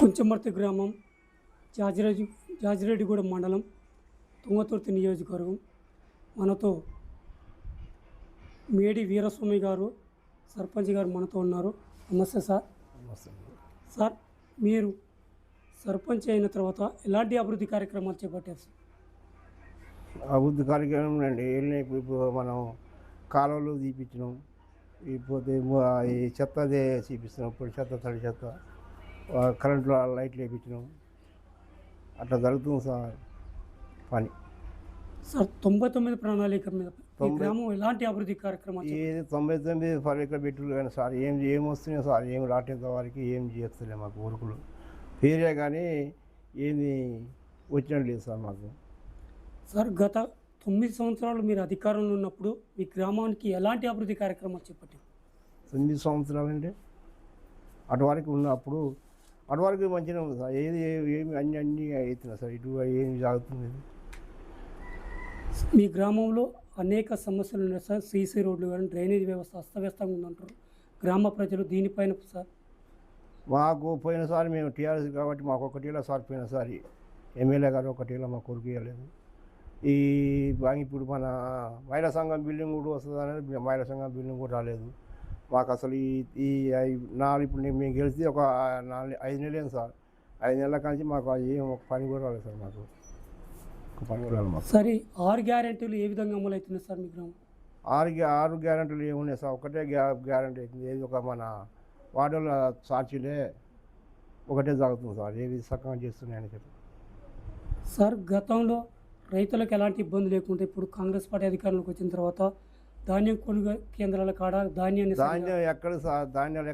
కుంచమర్తి గ్రామం, జాజిరెడ్డి జాజిరెడ్డిగూడెం మండలం, తుంగతుర్తి నియోజకవర్గం. మనతో మేడి వీరస్వామి గారు, సర్పంచ్ గారు మనతో ఉన్నారు. నమస్తే సార్. సార్, మీరు సర్పంచ్ అయిన తర్వాత ఎలాంటి అభివృద్ధి కార్యక్రమాలు చేపట్టారు సార్? అభివృద్ధి కార్యక్రమం అండి. ఇప్పుడు మనం కాలువలు తీపించినాం, ఇకపోతే ఈ చెత్త అదే చూపిస్తున్నాం. ఇప్పుడు చెత్త తడి చెత్త కరెంట్లో లైట్లు వేయించినాం. అట్లా జరుగుతుంది సార్ పని. సార్, 99 ప్రణాళిక మీద ఈ గ్రామం ఎలాంటి అభివృద్ధి కార్యక్రమాలు ఇది 99 పర్యటన పెట్టులు కానీ సార్ ఏం వస్తున్నాయి సార్, ఏం రాటేంత వారికి ఏం చేస్తలే మాకు ఊరుకులు పేరే కానీ ఏమి వచ్చినట్టు లేదు సార్ మాకు. సార్, గత 9 సంవత్సరాలు మీరు అధికారంలో ఉన్నప్పుడు మీ గ్రామానికి ఎలాంటి అభివృద్ధి కార్యక్రమాలు చేపట్టారు? 9 సంవత్సరాలు అంటే అటువరకు ఉన్నప్పుడు అటువరకు మంచిగా ఉంది సార్. ఏమి అన్నీ అవుతున్నాయి సార్. ఇటు ఏమి సాగుతుంది. మీ గ్రామంలో అనేక సమస్యలు ఉన్నాయి సార్. సీసీ రోడ్లు కానీ డ్రైనేజ్ వ్యవస్థ అస్తవ్యస్తంగా ఉందంటారు గ్రామ ప్రజలు. దీనిపైన సార్ మాకు పోయినసారి మేము టీఆర్ఎస్ కాబట్టి మాకు ఒకటిలా సార్ పోయినసారి ఎమ్మెల్యే గారు ఒకటిలా మా కొడుకు ఇవ్వలేదు. ఇప్పుడు మన మహిళా సంఘం బిల్డింగ్ కూడా వస్తుంది అనేది మహిళా సంఘం బిల్డింగ్ కూడా రాలేదు మాకు అసలు. ఈ ఇప్పుడు మేము గెలిచి ఒక 5 నెలలు సార్. 5 నెలల కానీ మాకు ఏం ఒక పని కూడా రాలేదు సార్. మాకు ఒక పని కూడా రాలేదు మాకు. సరే, 6 గ్యారెంటీలు ఏ విధంగా అమలు అవుతున్నాయి సార్ మీ గ్రామం? 6 గ్యారెంటీలు ఏమున్నాయి సార్. ఒకటే గ్యారెంటీ అవుతుంది. ఏది ఒక మన వార్డుల సాక్షిలే ఒకటే జరుగుతుంది సార్. ఏవి సక్రమంగా చేస్తున్నాయని చెప్పి. సార్, గతంలో రైతులకు ఎలాంటి ఇబ్బంది లేకుండా ఇప్పుడు కాంగ్రెస్ పార్టీ అధికారంలోకి వచ్చిన తర్వాత ధాన్యం కొనుగోలు కేంద్రాల కాడ ధాన్యం ఎక్కడ సార్, ధాన్యాలు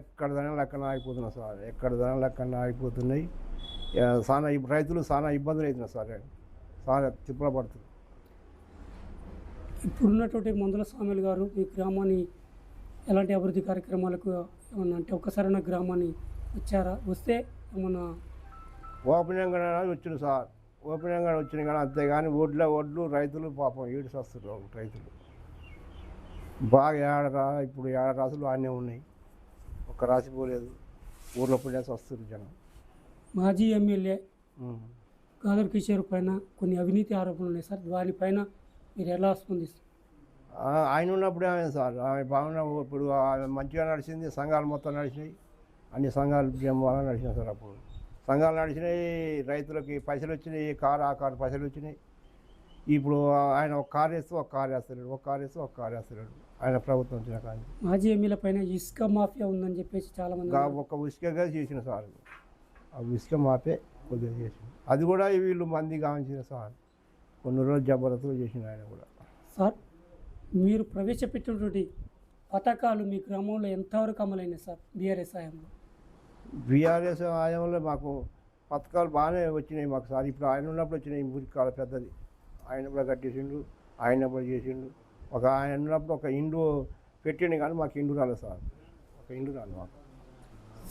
ఎక్కడ ఆగిపోతున్నాయి సార్. ఎక్కడ ధాన్యాలు ఎక్కడ ఆగిపోతున్నాయి. చాలా రైతులు చాలా ఇబ్బందులు అవుతున్నాయి సార్. చాలా తిప్పలు పడుతుంది. ఇప్పుడున్నటువంటి మందుల స్వాములు గారు మీ గ్రామాన్ని ఎలాంటి అభివృద్ధి కార్యక్రమాలకు ఏమన్నా అంటే ఒక్కసారైనా గ్రామాన్ని వచ్చారా? వస్తే ఏమన్నా ఓపెనింగ్ వచ్చింది సార్. ఓపెనింగ్ వచ్చినాయి కానీ అంతేగాని ఒడ్లు రైతులు పాపం ఏడు వస్తున్నారు. రైతులు బాగా ఇప్పుడు 7 రాసులు ఆనే ఉన్నాయి. ఒక్క రాసి పోలేదు. ఊర్లో పడేసి వస్తారు జనం. మాజీ ఎమ్మెల్యే గాదర్ కిషోర్ పైన కొన్ని అవినీతి ఆరోపణలు ఉన్నాయి సార్. దానిపైన మీరు ఎలా స్పందిస్తారు? ఆయన ఉన్నప్పుడే సార్ బాగున్నా. ఇప్పుడు మంచిగా నడిచింది. సంఘాలు మొత్తం నడిచినాయి. అన్ని సంఘాలు బాగా నడిచినాయి సార్. అప్పుడు సంఘాలు నడిచినాయి. రైతులకి పైసలు వచ్చినాయి. ఆ కారు పైసలు వచ్చినాయి. ఇప్పుడు ఆయన ఒక కారు వేస్తే ఒక కారు వేస్తలేడు, ఒక కారు వేస్తే ఒక కారు వేస్తలేడు. ఆయన ప్రభుత్వం వచ్చిన కానీ మాజీ ఎమ్మెల్యే పైన ఇసుక మాఫియా ఉందని చెప్పేసి చాలామంది ఒక ఇసుకగా చేసిన సార్. ఆ ఇసుక మాఫే కొద్దిగా చేసిన. అది కూడా వీళ్ళు మంది కావాల్సిన సార్. కొన్ని రోజులు జబర్దస్త్ చేసిన ఆయన కూడా. సార్, మీరు ప్రవేశపెట్టినటువంటి పథకాలు మీ గ్రామంలో ఎంతవరకు అమలైనాయి సార్ బీఆర్ఎస్ హయాంలో? బీఆర్ఎస్ హయాంలో మాకు పథకాలు బాగానే వచ్చినాయి మాకు సార్. ఇప్పుడు ఆయన ఉన్నప్పుడు వచ్చినాయి. ఊరికి కాల పెద్దది ఆయన కూడా కట్టేసిండు. ఆయన కూడా చేసిండు. ఆయన ఉన్నప్పుడు ఒక ఇండు పెట్టిండు కానీ మాకు ఇండు రాలేదు సార్. ఒక ఇండు రాలేదు మాకు.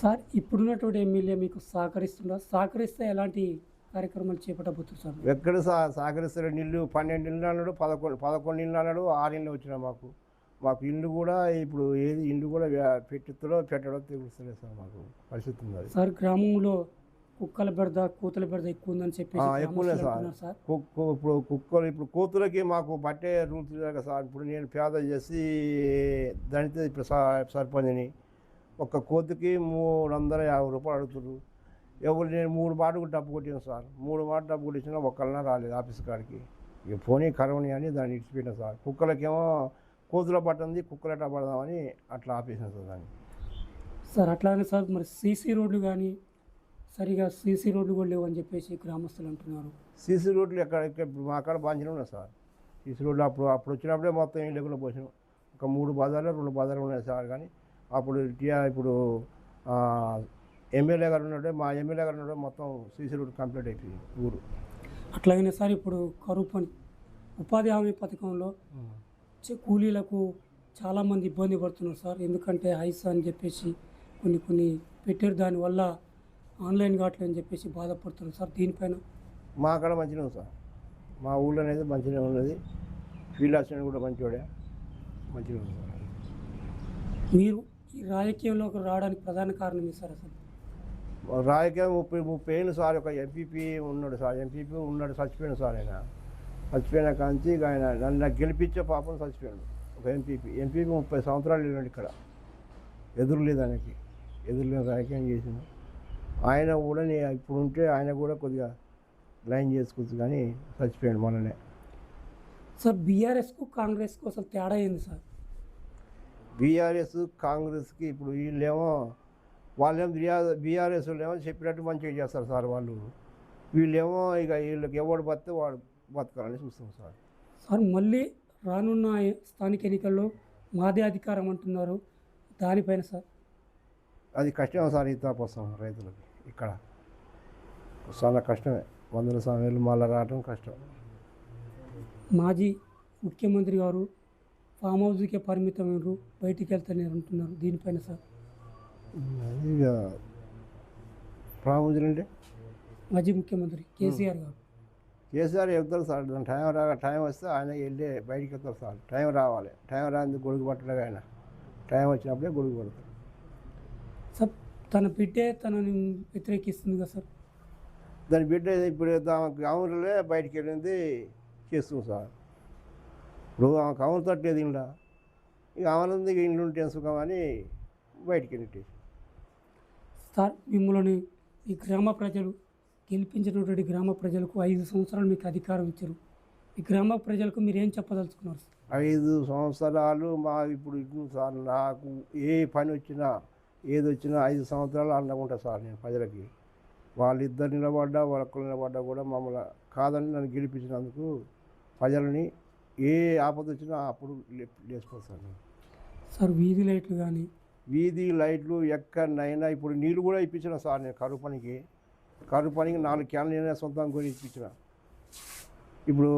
సార్, ఇప్పుడున్నటువంటి ఎమ్మెల్యే మీకు సహకరిస్తుందా? సహకరిస్తే ఎలాంటి కార్యక్రమాలు చేపట్టబోతున్నారు సార్? ఎక్కడ సహకరిస్తారు? ఇల్లు 12 ఇళ్ళు అన్నాడు, 11 ఇళ్ళు అన్నాడు, 6 ఇళ్ళు వచ్చినాయి మాకు ఇల్లు కూడా ఇప్పుడు ఏది ఇల్లు కూడా పెట్టడో తెలుస్తలేదు సార్. మాకు పరిస్థితి ఉంది సార్. గ్రామంలో కుక్కల బెడద, కూతుల బెడద ఎక్కువ ఉందని చెప్పేసి ఎక్కువనే సార్. ఇప్పుడు కూతులకి మాకు బట్టే రూల్స్ లేక సార్. ఇప్పుడు నేను పేద చేసి దానితో ఇప్పుడు సర్పంచ్ని ఒక్క కోతికి 350 రూపాయలు అడుగుతున్నారు. నేను 3 మాటకు డబ్బు కొట్టాను సార్. 3 మాటలు డబ్బు కొట్టించినా ఒక్కళ్ళన్నా రాలేదు ఆఫీస్ కాడికి. ఇక పోనీ కరవని అని దాన్ని ఇచ్చిపెట్టాను సార్. కుక్కలకేమో కోతుల పట్టింది, కుక్కలు ఎట్లా పడదామని అట్లా ఆపేసాను సార్ దాన్ని. సార్, అట్లానే సార్ మరి సీసీ రోడ్లు కానీ సరిగా సీసీ రోడ్లు కూడా లేవు అని చెప్పేసి గ్రామస్తులు అంటున్నారు. సీసీ రోడ్లు ఎక్కడ మా అక్కడ బాంఛనే ఉన్నాయి సార్. సీసీ రోడ్లు అప్పుడు వచ్చినప్పుడే మొత్తం ఏం లేకుండా పోసినాం. ఒక 3 బజార్లు 2 బజార్లు ఉన్నాయి సార్. కానీ ఇప్పుడు ఎమ్మెల్యే గారు ఉన్నట్టే మా ఎమ్మెల్యే గారు ఉన్నట్టే మొత్తం సీసీ రోడ్ కంప్లీట్ అయిపోయింది ఊరు. అట్లాగనే సార్ ఇప్పుడు కరువు పని ఉపాధి హామీ పథకంలో కూలీలకు చాలామంది ఇబ్బంది పడుతున్నారు సార్. ఎందుకంటే ఐస్ అని చెప్పేసి కొన్ని పెట్టారు. దానివల్ల ఆన్లైన్ కావట్లేదు అని చెప్పేసి బాధపడుతున్నారు సార్. దీనిపైన మా అక్కడ మంచిగా ఉంది సార్. మా ఊళ్ళో అనేది మంచిగా ఉన్నది. ఫీల్డ్ అసిస్టెంట్ కూడా మంచివాడే, మంచిగా ఉంది సార్. మీరు ఈ రాజకీయంలోకి రావడానికి ప్రధాన కారణం సార్ అసలు రాజకీయం 30 ఏళ్ళు సార్ ఒక ఎంపీపీ ఉన్నాడు సార్, ఎంపీపీ ఉన్నాడు, చచ్చిపోయాడు సార్. ఆయన చచ్చిపోయిన కాంచి ఇక ఆయన నన్ను గెలిపించే పాపం చచ్చిపోయాడు. ఒక ఎంపీపీ 30 సంవత్సరాలు వెళ్ళాడు ఇక్కడ, ఎదురు లేదు ఆయనకి, ఎదురు లేని రాజకీయం చేసిండు. ఆయన కూడా ఇప్పుడు ఉంటే ఆయన కూడా కొద్దిగా లైన్ చేసుకోవచ్చు, కానీ చచ్చిపోయాడు మననే. సార్ బీఆర్ఎస్కు కాంగ్రెస్కు అసలు తేడా ఏంది సార్? బీఆర్ఎస్ కాంగ్రెస్కి ఇప్పుడు వాళ్ళేమో బీఆర్ఎస్ వాళ్ళేమో చెప్పినట్టు మంచిగా చేస్తారు సార్ వాళ్ళు. వీళ్ళేమో ఇక వీళ్ళకి ఎవడు బతితే వాడు బతకాలని చూస్తాం సార్. సార్ మళ్ళీ రానున్న స్థానిక ఎన్నికల్లో మాదే అధికారం అంటున్నారు, దానిపైన సార్? అది కష్టమే సార్, ఈ తాపసం రైతులకి ఇక్కడ చాలా కష్టమే. 100 సమయాలు మళ్ళీ రావడం కష్టం. మాజీ ముఖ్యమంత్రి గారు ఫామ్ హౌస్కే పరిమితమైన బయటికి వెళ్తానే అంటున్నారు, దీనిపైన సార్? ఇక ప్రాముఖ్యం అంటే మాజీ ముఖ్యమంత్రి కేసీఆర్ గారు వెళ్తారు సార్. దాని టైం వస్తే ఆయన వెళ్ళి బయటికి వెళ్తారు సార్. టైం రావాలి, టైం రాని గొడుగు పట్టలేదు. ఆయన టైం వచ్చినప్పుడే గొడుగు పడతారు సార్. తన బిడ్డే తనని వ్యతిరేకిస్తుంది కదా సార్? దాని బిడ్డ ఇప్పుడు ఆమెలే బయటికి వెళ్ళింది చేస్తుంది సార్. ఇప్పుడు ఆమెకు ఆమె తట్టలేదు ఇంట్లో, ఇక ఆమెనుంది ఇంట్లో ఉంటే సుఖమని బయటికి వెళ్ళి సార్. మిమ్మల్ని ఈ గ్రామ ప్రజలు గెలిపించినటువంటి గ్రామ ప్రజలకు 5 సంవత్సరాలు మీకు అధికారం ఇచ్చారు. ఈ గ్రామ ప్రజలకు మీరు ఏం చెప్పదలుచుకున్నారు సార్? 5 సంవత్సరాలు ఇప్పుడు ఇటు సార్, నాకు ఏ పని వచ్చినా ఏది వచ్చినా 5 సంవత్సరాలు అండగా సార్ నేను ప్రజలకి. వాళ్ళిద్దరు నిలబడ్డా వాళ్ళొక్కరు నిలబడ్డా కూడా మమ్మల్ని కాదని నన్ను గెలిపించినందుకు ప్రజలని ఏ ఆపద వచ్చినా అప్పుడు లేచిపోతాను సార్ నేను. సార్ వీధి లైట్లు కానీ వీధి లైట్లు ఎక్కడైనా ఇప్పుడు నీళ్ళు కూడా ఇప్పించిన సార్ నేను. కరువు పనికి 4 క్యాన్లు నేనే సొంతంగా కొని ఇప్పించిన. ఇప్పుడు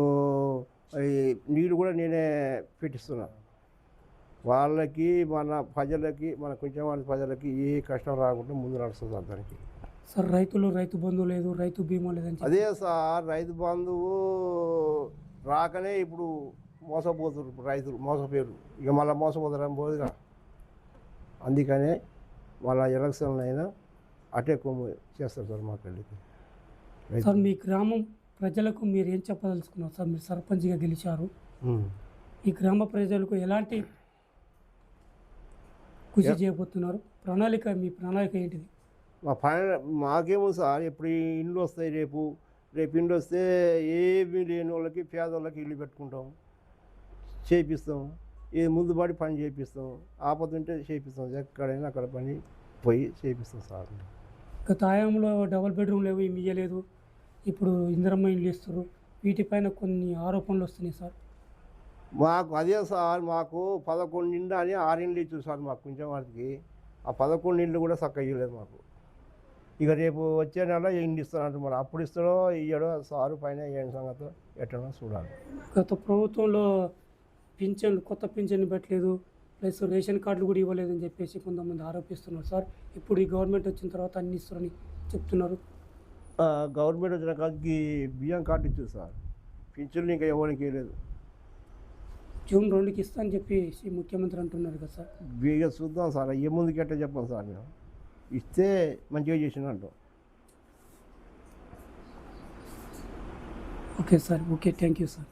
నీళ్ళు కూడా నేనే పెట్టిస్తున్నా. వాళ్ళకి మన ప్రజలకి మన కొంచెం వాళ్ళ ప్రజలకి ఏ కష్టం రాకుండా ముందు నడుస్తుంది సార్ దానికి. సార్ రైతు బంధువు లేదు, రైతు బీమా లేదని అదే సార్, రైతు బంధువు రాకనే ఇప్పుడు మోసపోతారు. ఇప్పుడు రైతులు మోసపోయారు, ఇక మళ్ళీ మోసపోతారని పోదుగా. అందుకనే వాళ్ళ ఎలక్షన్లు అయినా అటే కొమ్ము చేస్తారు సార్ మాకు వెళ్ళి. సార్ మీ గ్రామం ప్రజలకు మీరు ఏం చెప్పదలుచుకున్నారు సార్? మీరు సర్పంచ్గా గెలిచారు, ఈ గ్రామ ప్రజలకు ఎలాంటి కృషి చేయబోతున్నారు? మీ ప్రణాళిక ఏంటిది? మాకేమో సార్, ఇప్పుడు ఇండ్లు వస్తాయి, రేపు ఇండ్లు వస్తే ఏమీ లేని వాళ్ళకి పేదవాళ్ళకి ఇల్లు పెట్టుకుంటాం, చేపిస్తాం. ఏ ముందు పడి పని చేపిస్తాం, ఆపదుంటే చేపిస్తాం. ఎక్కడైనా అక్కడ పని పోయి చేపిస్తాం సార్. గత హయాంలో డబుల్ బెడ్రూమ్ లేవు, ఏమి ఇవ్వలేదు. ఇప్పుడు ఇందిరమ్మ ఇండ్లు ఇస్తారు, వీటిపైన కొన్ని ఆరోపణలు వస్తున్నాయి సార్. మాకు అదే సార్, మాకు 11 ఇండ్లు అని 6 ఇండ్లు ఇచ్చారు సార్ మాకు కొంచెం వాటికి. ఆ 11 ఇండ్లు కూడా చక్కగా ఇవ్వలేదు మాకు. ఇక రేపు వచ్చే నెల ఇండ్లు ఇస్తానంట, మరి అప్పుడు ఇస్తాడో ఇయ్యడో సారు పైన ఏం సంగతి ఎట్టనో చూడాలి. గత ప్రభుత్వంలో కొత్త పింఛన్లు పెట్టలేదు, ప్లస్ రేషన్ కార్డులు కూడా ఇవ్వలేదని చెప్పేసి కొంతమంది ఆరోపిస్తున్నారు సార్. ఇప్పుడు ఈ గవర్నమెంట్ వచ్చిన తర్వాత అన్ని ఇస్తారని చెప్తున్నారు. గవర్నమెంట్ వచ్చిన కాడికి బియ్యం కార్డు ఇచ్చారు సార్, పింఛన్లు ఇంకా ఎవరికి ఇవ్వలేదు. జూన్ 2కి ఇస్తా అని చెప్పేసి ముఖ్యమంత్రి అంటున్నారు కదా సార్. బియ్యం చూద్దాం సార్, ఏ ముందుకి ఎట్లా చెప్పాం సార్ మేము. ఇస్తే మంచిగా చేసిన అంటాం. Okay sir, okay, thank you sir.